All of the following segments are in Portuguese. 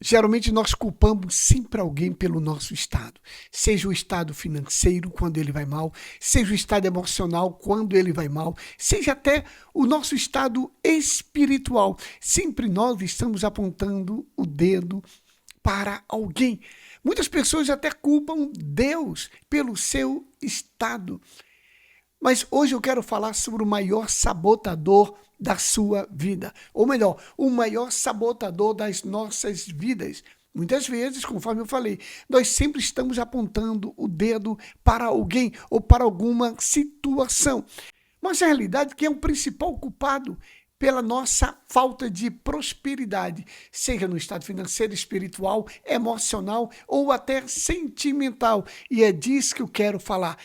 Geralmente nós culpamos sempre alguém pelo nosso estado, seja o estado financeiro quando ele vai mal, seja o estado emocional quando ele vai mal, seja até o nosso estado espiritual. Sempre nós estamos apontando o dedo para alguém. Muitas pessoas até culpam Deus pelo seu estado. Mas hoje eu quero falar sobre o maior sabotador da sua vida. Ou melhor, o maior sabotador das nossas vidas. Muitas vezes, conforme eu falei, nós sempre estamos apontando o dedo para alguém ou para alguma situação. Mas a realidade é que é o principal culpado pela nossa falta de prosperidade, seja no estado financeiro, espiritual, emocional ou até sentimental. E é disso que eu quero falar.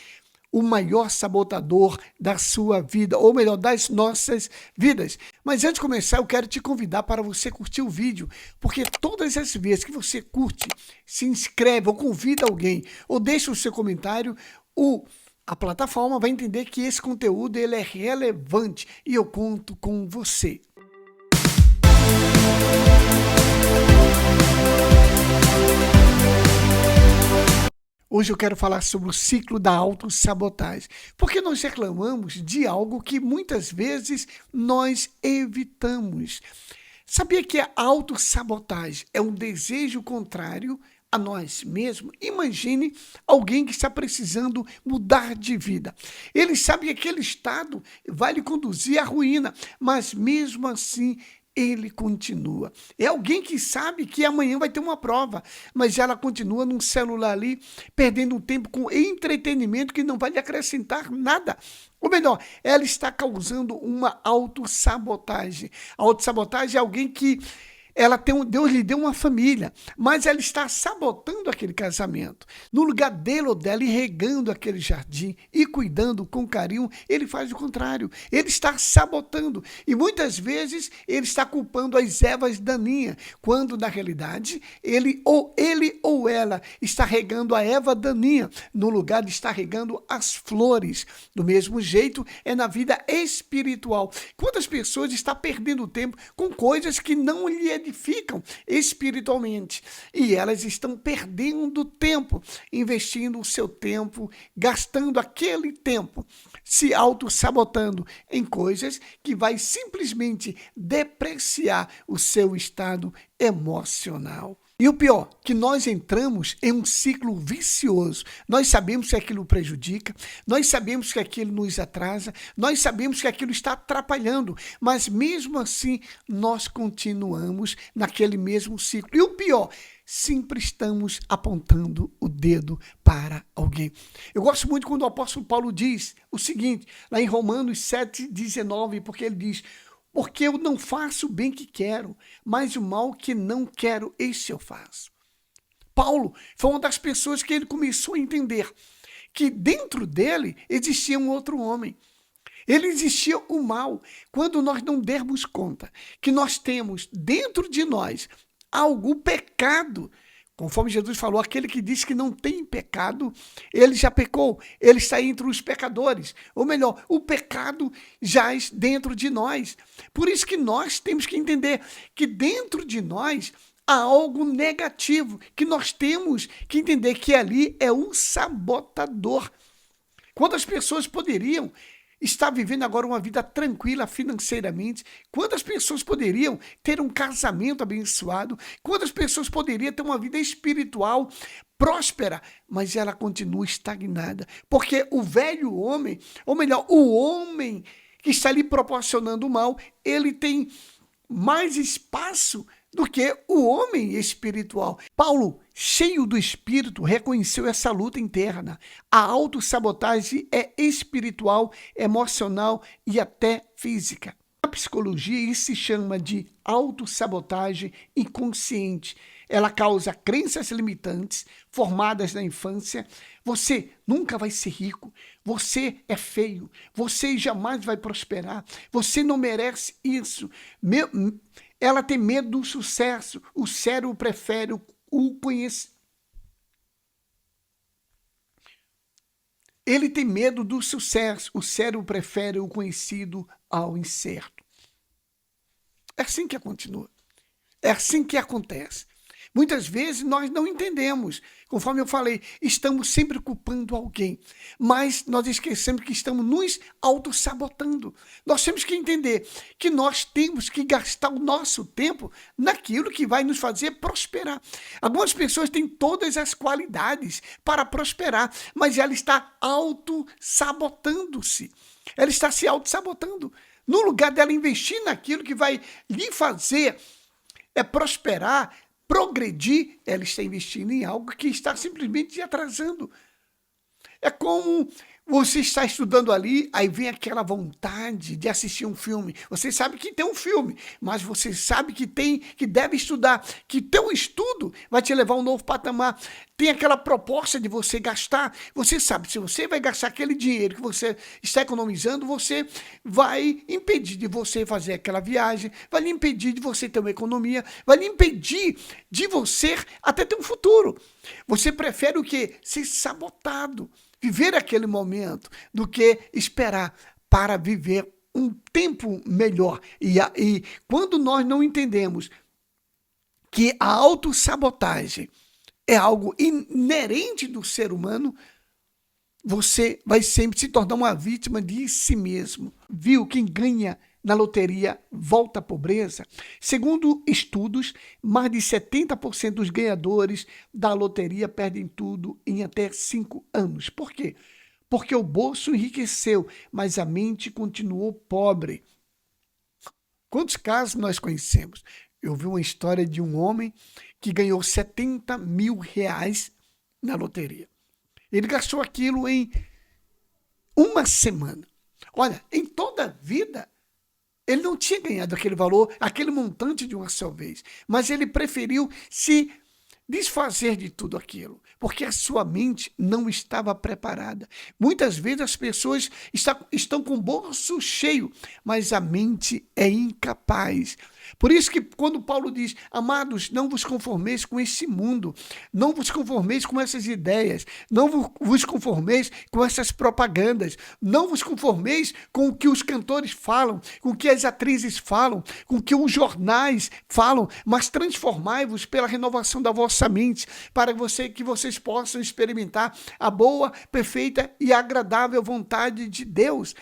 O maior sabotador da sua vida, ou melhor, das nossas vidas. Mas antes de começar, eu quero te convidar para você curtir o vídeo, porque todas as vezes que você curte, se inscreve ou convida alguém, ou deixa o seu comentário, a plataforma vai entender que esse conteúdo ele é relevante e eu conto com você. Hoje eu quero falar sobre o ciclo da autossabotagem, porque nós reclamamos de algo que muitas vezes nós evitamos. Sabia que a autossabotagem é um desejo contrário a nós mesmos? Imagine alguém que está precisando mudar de vida. Ele sabe que aquele estado vai lhe conduzir à ruína, mas mesmo assim ele continua. É alguém que sabe que amanhã vai ter uma prova, mas ela continua num celular ali, perdendo um tempo com entretenimento que não vai lhe acrescentar nada. Ou melhor, ela está causando uma autossabotagem. A autossabotagem é alguém que Deus lhe deu uma família, mas ela está sabotando aquele casamento. No lugar dele ou dela, e regando aquele jardim e cuidando com carinho, ele faz o contrário. Ele está sabotando. E muitas vezes ele está culpando as ervas daninhas, quando na realidade ele ou ela está regando a erva daninha, no lugar de estar regando as flores. Do mesmo jeito é na vida espiritual. Quantas pessoas estão perdendo tempo com coisas que não lhe edificam espiritualmente, e elas estão perdendo tempo, investindo o seu tempo, gastando aquele tempo, se auto-sabotando em coisas que vai simplesmente depreciar o seu estado emocional. E o pior, que nós entramos em um ciclo vicioso. Nós sabemos que aquilo prejudica, nós sabemos que aquilo nos atrasa, nós sabemos que aquilo está atrapalhando, mas mesmo assim nós continuamos naquele mesmo ciclo. E o pior, sempre estamos apontando o dedo para alguém. Eu gosto muito quando o apóstolo Paulo diz o seguinte, lá em Romanos 7,19, porque ele diz: porque eu não faço o bem que quero, mas o mal que não quero, esse eu faço. Paulo foi uma das pessoas que ele começou a entender que dentro dele existia um outro homem. Ele existia o mal. Quando nós não dermos conta que nós temos dentro de nós algo, pecado, conforme Jesus falou, aquele que diz que não tem pecado, ele já pecou, ele está entre os pecadores. Ou melhor, o pecado jaz dentro de nós. Por isso que nós temos que entender que dentro de nós há algo negativo, que nós temos que entender que ali é um sabotador. Quantas pessoas poderiam estar vivendo agora uma vida tranquila financeiramente? Quantas pessoas poderiam ter um casamento abençoado? Quantas pessoas poderiam ter uma vida espiritual próspera? Mas ela continua estagnada, porque o velho homem, ou melhor, o homem que está lhe proporcionando o mal, ele tem mais espaço do que o homem espiritual. Paulo, cheio do Espírito, reconheceu essa luta interna. A autossabotagem é espiritual, emocional e até física. Na psicologia, isso se chama de autossabotagem inconsciente. Ela causa crenças limitantes formadas na infância. Você nunca vai ser rico, você é feio, você jamais vai prosperar, você não merece isso. Ela tem medo do sucesso, o cérebro prefere o conhecimento. Ele tem medo do sucesso, o cérebro prefere o conhecido ao incerto. É assim que continua, é assim que acontece. Muitas vezes nós não entendemos. Conforme eu falei, estamos sempre culpando alguém, mas nós esquecemos que estamos nos auto-sabotando. Nós temos que entender que nós temos que gastar o nosso tempo naquilo que vai nos fazer prosperar. Algumas pessoas têm todas as qualidades para prosperar, mas ela está auto-sabotando-se. Ela está se auto-sabotando. No lugar dela investir naquilo que vai lhe fazer prosperar, progredir, ela está investindo em algo que está simplesmente atrasando. É como você está estudando ali, aí vem aquela vontade de assistir um filme. Você sabe que tem um filme, mas você sabe que deve estudar, que teu estudo vai te levar a um novo patamar. Tem aquela proposta de você gastar. Você sabe, se você vai gastar aquele dinheiro que você está economizando, você vai impedir de você fazer aquela viagem, vai lhe impedir de você ter uma economia, vai lhe impedir de você até ter um futuro. Você prefere o quê? Ser sabotado. Viver aquele momento do que esperar para viver um tempo melhor. E quando nós não entendemos que a autossabotagem é algo inerente do ser humano, você vai sempre se tornar uma vítima de si mesmo. Viu? Quem ganha na loteria volta à pobreza. Segundo estudos, mais de 70% dos ganhadores da loteria perdem tudo em até 5 anos. Por quê? Porque o bolso enriqueceu, mas a mente continuou pobre. Quantos casos nós conhecemos? Eu vi uma história de um homem que ganhou 70 mil reais na loteria. Ele gastou aquilo em uma semana. Olha, em toda a vida, ele não tinha ganhado aquele valor, aquele montante de uma só vez, mas ele preferiu se desfazer de tudo aquilo, porque a sua mente não estava preparada. Muitas vezes as pessoas estão com o bolso cheio, mas a mente é incapaz. Por isso que quando Paulo diz, amados, não vos conformeis com esse mundo, não vos conformeis com essas ideias, não vos conformeis com essas propagandas, não vos conformeis com o que os cantores falam, com o que as atrizes falam, com o que os jornais falam, mas transformai-vos pela renovação da vossa mente, para que vocês possam experimentar a boa, perfeita e agradável vontade de Deus.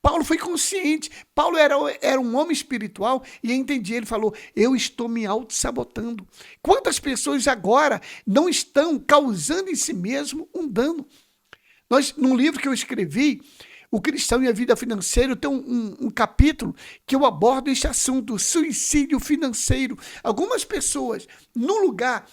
Paulo foi consciente, Paulo era um homem espiritual e entendia, ele falou, eu estou me auto-sabotando. Quantas pessoas agora não estão causando em si mesmo um dano? Num livro que eu escrevi, O Cristão e a Vida Financeira, tem um capítulo que eu abordo este assunto, suicídio financeiro. Algumas pessoas, no lugar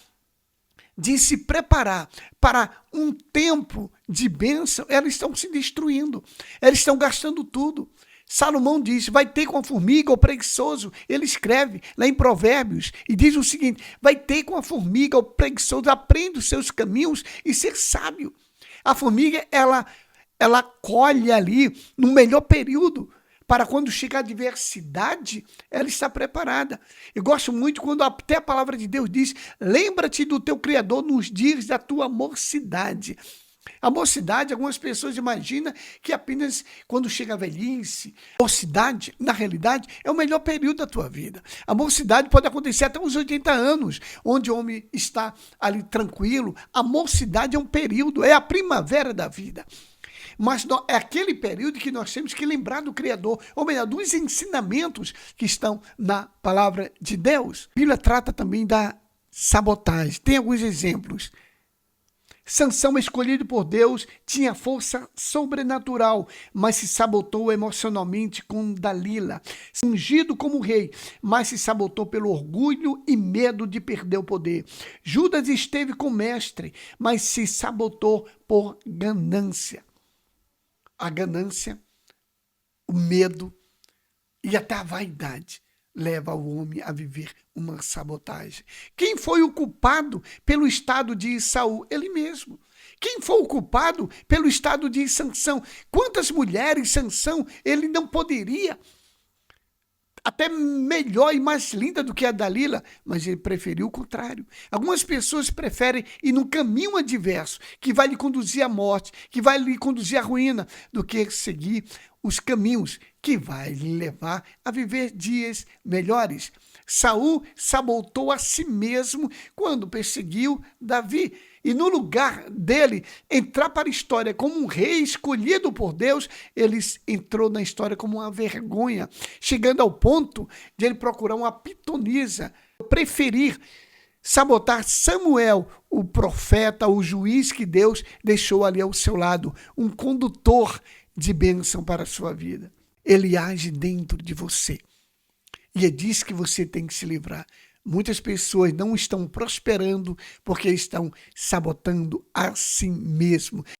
de se preparar para um tempo de bênção, elas estão se destruindo, elas estão gastando tudo. Salomão diz, vai ter com a formiga o preguiçoso. Ele escreve lá em Provérbios e diz o seguinte, vai ter com a formiga o preguiçoso, aprenda os seus caminhos e ser sábio. A formiga, ela colhe ali no melhor período, para quando chegar a adversidade, ela está preparada. Eu gosto muito quando até a palavra de Deus diz, lembra-te do teu Criador nos dias da tua mocidade. A mocidade, algumas pessoas imaginam que apenas quando chega a velhice. A mocidade, na realidade, é o melhor período da tua vida. A mocidade pode acontecer até uns 80 anos, onde o homem está ali tranquilo. A mocidade é um período, é a primavera da vida. Mas é aquele período que nós temos que lembrar do Criador, ou melhor, dos ensinamentos que estão na palavra de Deus. A Bíblia trata também da sabotagem. Tem alguns exemplos. Sansão, escolhido por Deus, tinha força sobrenatural, mas se sabotou emocionalmente com Dalila. Ungido como rei, mas se sabotou pelo orgulho e medo de perder o poder. Judas esteve com o mestre, mas se sabotou por ganância. A ganância, o medo e até a vaidade leva o homem a viver uma sabotagem. Quem foi o culpado pelo estado de Saul? Ele mesmo. Quem foi o culpado pelo estado de Sansão? Quantas mulheres Sansão ele não poderia até melhor e mais linda do que a Dalila, mas ele preferiu o contrário. Algumas pessoas preferem ir num caminho adverso, que vai lhe conduzir à morte, que vai lhe conduzir à ruína, do que seguir os caminhos que vai lhe levar a viver dias melhores. Saul sabotou a si mesmo quando perseguiu Davi. E no lugar dele entrar para a história como um rei escolhido por Deus, ele entrou na história como uma vergonha, chegando ao ponto de ele procurar uma pitonisa, preferir sabotar Samuel, o profeta, o juiz que Deus deixou ali ao seu lado, um condutor de bênção para a sua vida. Ele age dentro de você. E é disso que você tem que se livrar. Muitas pessoas não estão prosperando porque estão sabotando a si mesmo.